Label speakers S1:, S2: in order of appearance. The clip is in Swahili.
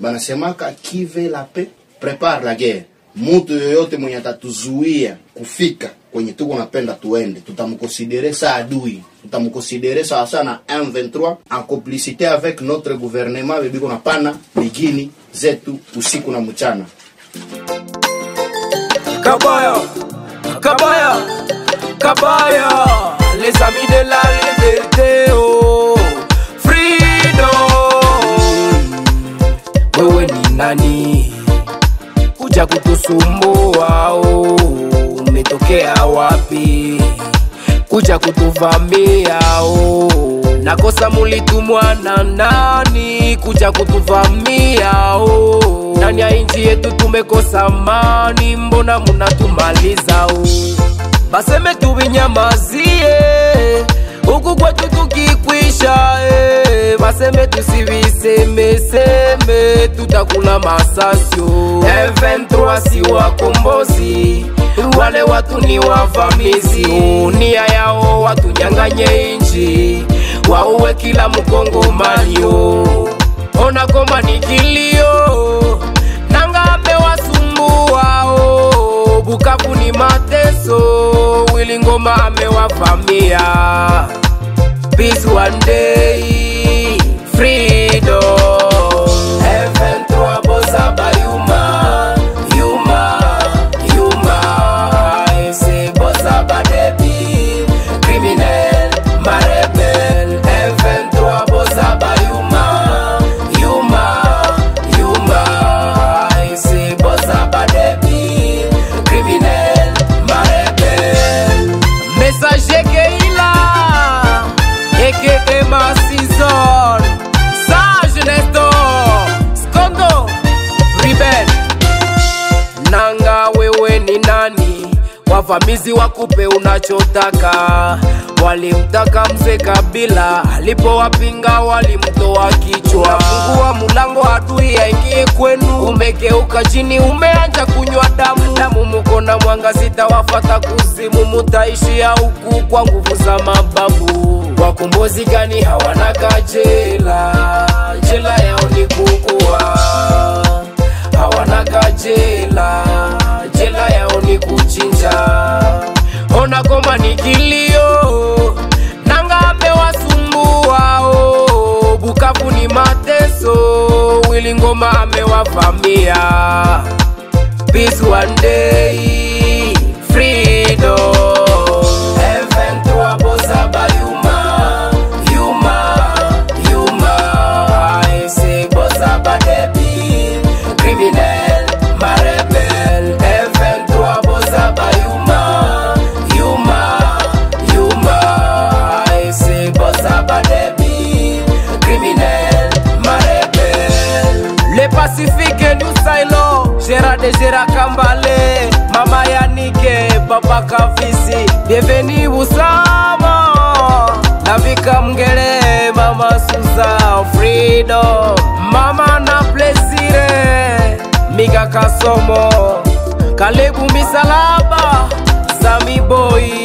S1: Banasemaka qui veut la paix prépare la guerre. Mtu yoyote mwenye atatuzuia kufika kwenye tuko napenda tuende, tutamkonsidere sa adui, tutamkonsidere sa sana M23 en complicité avec notre gouvernement bebiko napana migini zetu usiku na mchana.
S2: Kabaya, Kabaya, Kabaya, les amis de la liberté, oh, freedom. Wewe ni nani kuja kutusumbua, oh, umetokea wapi kuja kutuvamia, oh, nakosa mulitumwa na nani kuja kutuvamia, oh, nani ya inchi yetu tumekosa amani, mbona munatumaliza, oh, baseme tubinyamazie huku kwetu tukikwisha, baseme tusiviseme tutakula masasyo. M23 si wakombozi, wale watu ni wavamizi, nia yao watu nyanganye inchi, wauwe kila mkongomani, ona koma ni kilio, nanga amewasumbua, Bukavu ni mateso, Willy Ngoma amewavamia. Peace one day, freedom. M23 bossa bayuma, yuma, yuma. AFC bossa badebi, criminel, marebel. M23 bossa bayuma, yuma, yuma. AFC bossa badebi, criminel, marebel. Messager Keila, aka ma season, Sage Nestor, Skondo, Rebel. Nanga wewe ni nani? Wavamizi wakupe unachotaka. Walimtaka mzee Kabila, alipowapinga walimtoa kichwa. Fungua mulango adui aingie kwenu, umegeuka chini umeanza kunywa damu. Mukona mwanga sitawafata kuzimu, mutaishia huku kwa nguvu za mababu. Wakombozi gani hawana kajela, jela yao ni kukua. Hawana kajela, jela yao ni kuchinja. Ona koma ni kilio, nanga amewasumbua, Bukavu ni mateso, Willy Ngoma amewavamia. Peace one day, freedom. M23 bossa bayuma, yuma, yuma. AFC bossa badebi, criminel, marebel. M23 bossa bayuma, yuma, yuma. AFC bossa badebi, criminel, marebel. Le Pacifique nous sailo, Gérard de Gérard Kambale, Mama Yanike, Papa Kavisi, bienvenue Usama, Navika Mgele, Mama Suza, freedom, Mama na Plesire, Miga Kasomo, Kalebu Misalaba, Sami Boy.